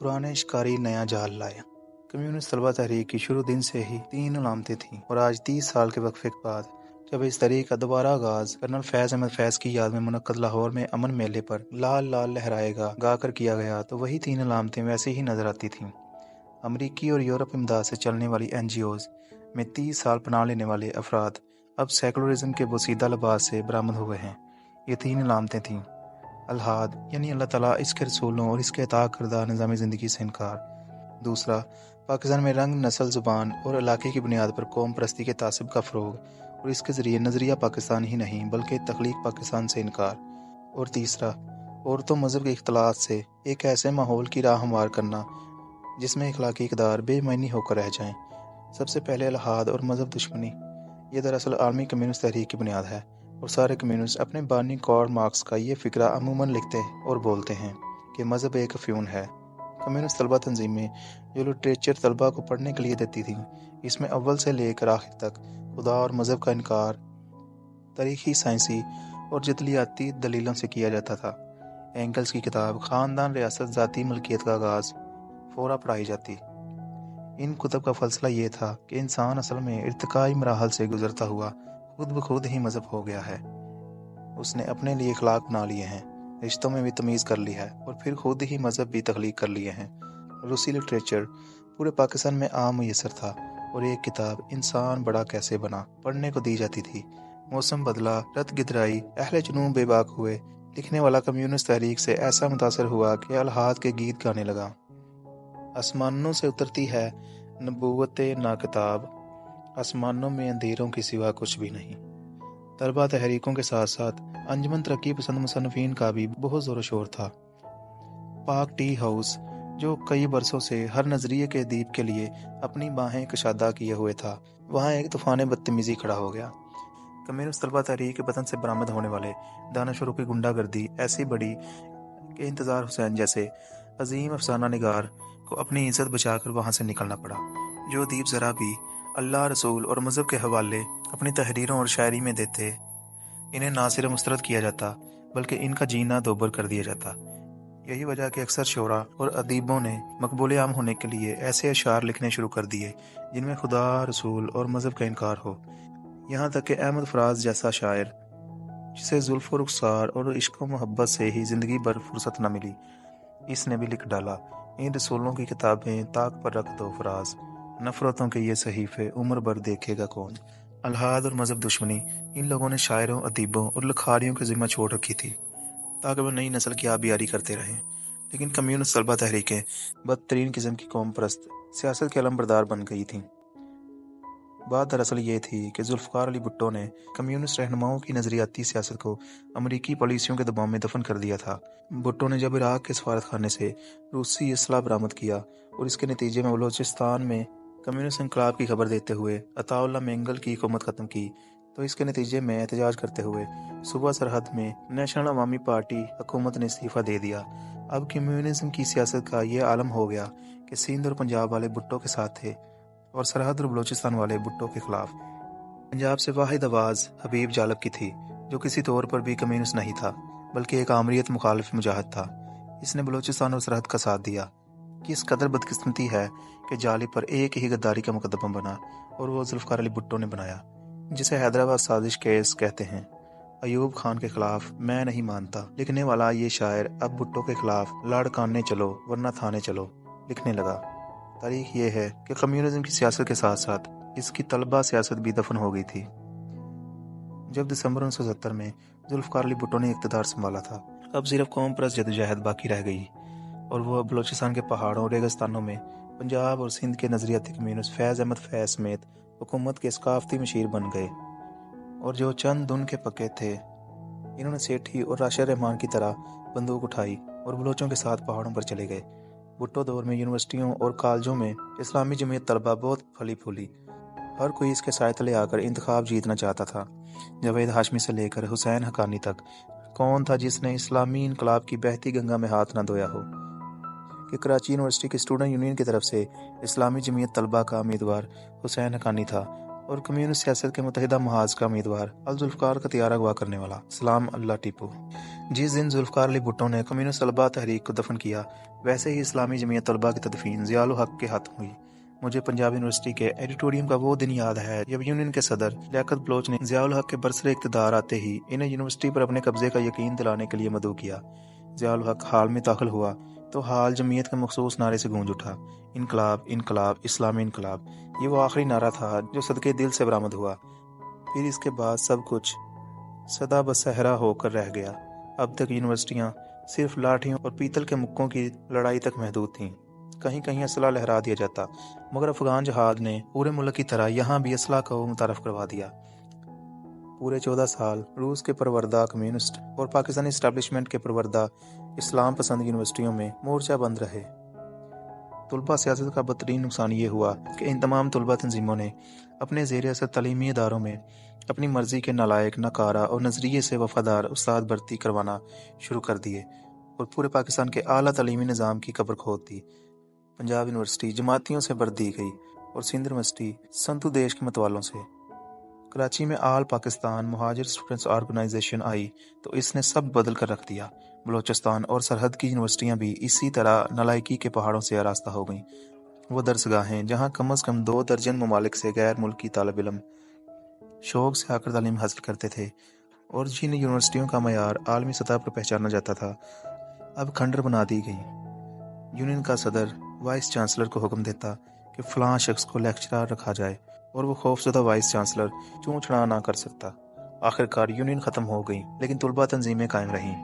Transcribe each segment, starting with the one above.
पुराने शिकारी नया जाल लाया। कम्युनिस्ट तलबा तहरीक की शुरू दिन से ही 3 अलामतें थीं और आज 30 साल के वक्फे के बाद जब इस तहरीक का दोबारा आगाज कर्नल फैज़ अहमद फैज़ की याद में मुनक्कद लाहौर में अमन मेले पर लाल लाल लहराएगा गाकर किया गया तो वही 3 अलामतें वैसे ही नजर आती थीं। अमरीकी और यूरोप इमदाद से चलने वाली NGOs में 30 साल पनाह लेने वाले अफराद अब सेकुलरिज्म के बोसीदा लिबास से बरामद हुए हैं। ये 3 अलामतें थीं। अलहाद यानी अल्लाह ताला, इसके रसूलों और इसके अता करदा निज़ाम ज़िंदगी से इनकार। दूसरा, पाकिस्तान में रंग, नस्ल, ज़ुबान और इलाके की बुनियाद पर कौम परस्ती के तासब का फ़रोग और इसके ज़रिए नज़रिया पाकिस्तान ही नहीं बल्कि तख्लीक पाकिस्तान से इनकार। और तीसरा, औरतों मज़हब के इख्तलात से एक ऐसे माहौल की राह हमवार करना जिसमें इखलाकी इक़दार बेमायनी होकर रह जाएं। सबसे पहले अलहाद और मज़हब दुश्मनी। ये दरअसल आलमी कम्युनिस्ट तहरीक की बुनियाद है और सारे कम्युनिस्ट अपने बानी कार्ल मार्क्स का ये फ़िक्रा अमूमन लिखते और बोलते हैं कि मज़हब एक अफ्यून है। कम्युनिस्ट तलबा तंजीमें जो लिटरेचर तलबा को पढ़ने के लिए देती थीं, इसमें अव्वल से लेकर आखिर तक खुदा और मज़हब का इनकार तारीख़ी, साइंसी और जदलियाती दलीलों से किया जाता था। एंगल्स की किताब ख़ानदान, रियासत, ज़ाती मलकियत का आगाज़ फ़ौरा पढ़ाई जाती। इन कुतब का फलसला ये था कि इंसान असल में इर्तिकाई मराहल से गुजरता हुआ खुद ब खुद ही मज़हब हो गया है। उसने अपने लिए अखलाक बना लिए हैं, रिश्तों में भी तमीज़ कर ली है और फिर खुद ही मज़हब भी तख्लीक कर लिए हैं। रूसी लिटरेचर पूरे पाकिस्तान में आम मुयसर था और एक किताब इंसान बड़ा कैसे बना पढ़ने को दी जाती थी। मौसम बदला, रत गिदराई, अहले जुनून बेबाक हुए। लिखने वाला कम्युनिस्ट तहरीक से ऐसा मुतासर हुआ कि अलहाद के गीत गाने लगा। आसमानों से उतरती है नबूवते ना किताब, आसमानों में अंधेरों के सिवा कुछ भी नहीं। तलबा तहरीकों के साथ साथ अंजुमन तरक्की पसंद मुसन्निफीन का भी बहुत ज़ोर शोर था। पाक टी हाउस, जो कई बरसों से हर नज़रिए के अदीब के लिए अपनी बाहें कशादा किए हुए था, वहाँ एक तूफ़ान बदतमीज़ी खड़ा हो गया। कम्युनिस्ट तलबा तहरीक के वतन से बरामद होने वाले दानशवरों की गुंडागर्दी ऐसी बड़ी कि इंतज़ार हुसैन जैसे अजीम अफसाना निगार को अपनी इज्जत बचाकर वहाँ से निकलना पड़ा। जो अदीब ज़रा भी अल्लाह, रसूल और मज़हब के हवाले अपनी तहरीरों और शायरी में देते, इन्हें ना सिर्फ मुस्तरद किया जाता बल्कि इनका जीना दोबर कर दिया जाता। यही वजह कि अक्सर शोरा और अदीबों ने मकबूल आम होने के लिए ऐसे अशार लिखने शुरू कर दिए जिनमें खुदा, रसूल और मज़हब का इनकार हो। यहाँ तक कि अहमद फराज जैसा शायर, जिसे जुल्फ़ और रुखसार और इश्क व मोहब्बत से ही ज़िंदगी भर फुर्सत न मिली, इसने भी लिख डाला, इन रसूलों की किताबें ताक पर रख दो फराज, नफ़रतों के ये सहीफ़े उम्र भर देखेगा कौन। अलहाद और मज़हब दुश्मनी इन लोगों ने शायरों, अदीबों और लिखारियों की ज़िम्मा छोड़ रखी थी ताकि वह नई नस्ल की आबियारी करते रहें। लेकिन कम्युनिस्ट तलबा तहरीकें बदतरीन किस्म की कौम परस्त सियासत के अलमबरदार बन गई थीं। बात दरअसल ये थी कि जुल्फ़िकार अली भुट्टो ने कम्युनिस्ट रहनुमाओं की नज़रियाती सियासत को अमरीकी पॉलिसियों के दबाव में दफन कर दिया था। भुट्टो ने जब इराक के सफारत खाने से रूसी असला बरामद किया और इसके नतीजे में बलोचिस्तान में कम्युनिस्ट इनकलाब की खबर देते हुए अताउल्लाह मेंगल की हुकूमत ख़त्म की, तो इसके नतीजे में एहतजाज करते हुए सूबा सरहद में नेशनल अवामी पार्टी हुकूमत ने इस्तीफ़ा दे दिया। अब कम्युनिज्म की सियासत का ये आलम हो गया कि सिंध और पंजाब वाले भुट्टो के साथ थे और सरहद और बलोचिस्तान वाले भुट्टो के खिलाफ। पंजाब से वाहिद आवाज़ हबीब जालब की थी, जो किसी तौर पर भी कम्युनिस्ट नहीं था बल्कि एक आमरीत मुखालिफ मुजाहिद था। इसने बलोचिस्तान और सरहद का साथ दिया। किस कदर बदकिस्मती है कि जालिब पर एक ही गद्दारी का मुकदमा बना और वो जुल्फ़िकार अली भुट्टो ने बनाया, जिसे हैदराबाद साजिश केस कहते हैं। अयूब खान के खिलाफ मैं नहीं मानता लिखने वाला ये शायर अब भुट्टो के खिलाफ लाड़काने चलो वरना थाने चलो लिखने लगा। तारीख ये है कि कम्युनिज्म की सियासत के साथ साथ इसकी तलबा सियासत भी दफन हो गई थी। जब दिसंबर 1970 में जुल्फ़िकार अली भुट्टो ने इक़्तिदार संभाला था, अब सिर्फ कौम परस्त जदोजहद बाकी रह गई और वह बलोचिस्तान के पहाड़ों और रेगिस्तानों में पंजाब और सिंध के नज़रियाती कम्युनिस्ट फैज़ अहमद फैज़ समेत हुकूमत के सकाफती मशीर बन गए। और जो चंद दुन के पक्के थे, इन्होंने सेठी और राशिद रहमान की तरह बंदूक उठाई और बलोचों के साथ पहाड़ों पर चले गए। भुट्टो दौर में यूनिवर्सिटियों और कॉलेजों में इस्लामी जमीयत तलबा बहुत फली फूली। हर कोई इसके साए तले आकर इंतखाब जीतना चाहता था। जावेद हाशमी से लेकर हुसैन हक्कानी तक कौन था जिसने इस्लामी इनकलाब की बहती गंगा में हाथ न धोया हो। कि कराची यूनिवर्सिटी की स्टूडेंट यूनियन की तरफ से इस्लामी जमीयत तलबा का उम्मीदवार हुसैन हक्कानी था اور کمیونسٹ سیاست کے متحدہ محاذ کا امیدوار الذوالفقار کا طیارہ اغوا کرنے والا سلام اللہ ٹیپو۔ جس دن ذوالفقار علی بھٹو نے کمیونسٹ طلبہ تحریک کو دفن کیا، ویسے ہی اسلامی جمعیت طلبہ کی تدفین ضیاء الحق کے ہاتھ ہوئی۔ مجھے پنجاب یونیورسٹی کے ایڈیٹوریم کا وہ دن یاد ہے جب یونین کے صدر لیاقت بلوچ نے ضیاء الحق کے برسر اقتدار آتے ہی انہیں یونیورسٹی پر اپنے قبضے کا یقین دلانے کے لیے مدعو کیا۔ ضیاء الحق حال میں داخل ہوا تو حال جمعیت کے مخصوص نعرے سے گونج اٹھا، انقلاب انقلاب اسلامی انقلاب۔ یہ وہ آخری نعرہ تھا جو صدقے دل سے برآمد ہوا۔ پھر اس کے بعد سب کچھ سدا بصحرا ہو کر رہ گیا۔ اب تک یونیورسٹیاں صرف لاٹھیوں اور پیتل کے مکوں کی لڑائی تک محدود تھیں۔ کہیں کہیں اسلحہ لہرا دیا جاتا، مگر افغان جہاد نے پورے ملک کی طرح یہاں بھی اسلحہ کو متعارف کروا دیا۔ پورے 14 سال روس کے پروردہ کمیونسٹ اور پاکستانی اسٹیبلشمنٹ کے پروردہ اسلام پسند یونیورسٹیوں میں مورچہ بند رہے۔ طلبہ سیاست کا بدترین نقصان یہ ہوا کہ ان تمام طلبہ تنظیموں نے اپنے زیر اثر تعلیمی اداروں میں اپنی مرضی کے نالائق، ناکارہ اور نظریے سے وفادار استاد بھرتی کروانا شروع کر دیے اور پورے پاکستان کے اعلیٰ تعلیمی نظام کی قبر کھود دی۔ پنجاب یونیورسٹی جماعتیوں سے بھر دی گئی اور سندھ یونیورسٹی سنتو دیش کے متوالوں سے۔ کراچی میں آل پاکستان مہاجر اسٹوڈنٹس آرگنائزیشن آئی تو اس نے سب بدل کر رکھ دیا۔ بلوچستان اور سرحد کی یونیورسٹیاں بھی اسی طرح نالائکی کے پہاڑوں سے آراستہ ہو گئیں۔ وہ درسگاہیں جہاں کم از کم 2 درجن ممالک سے غیر ملکی طالب علم شوق سے آ کر تعلیم حاصل کرتے تھے اور جن یونیورسٹیوں کا معیار عالمی سطح پر پہچانا جاتا تھا، اب کھنڈر بنا دی گئی۔ یونین کا صدر وائس چانسلر کو حکم دیتا کہ فلاں شخص کو لیکچرار رکھا جائے اور وہ خوفزدہ وائس چانسلر چوں چھڑا نہ کر سکتا۔ آخرکار یونین ختم ہو گئی، لیکن طلبہ تنظیمیں قائم رہیں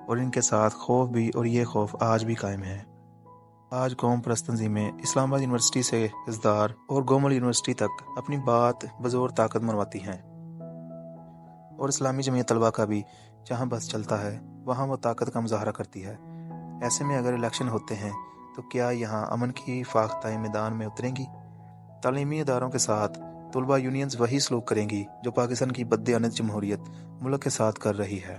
اور ان کے ساتھ خوف بھی، اور یہ خوف آج بھی قائم ہے۔ آج قوم پرست تنظیمیں اسلام آباد یونیورسٹی سے ہزدار اور گومل یونیورسٹی تک اپنی بات بزور طاقت منواتی ہیں، اور اسلامی جمعیت طلبہ کا بھی جہاں بس چلتا ہے وہاں وہ طاقت کا مظاہرہ کرتی ہے۔ ایسے میں اگر الیکشن ہوتے ہیں تو کیا یہاں امن کی فاختہیں میدان میں اتریں گی؟ تعلیمی اداروں کے ساتھ طلبہ یونینز وہی سلوک کریں گی جو پاکستان کی بددیانت جمہوریت ملک کے ساتھ کر رہی ہے۔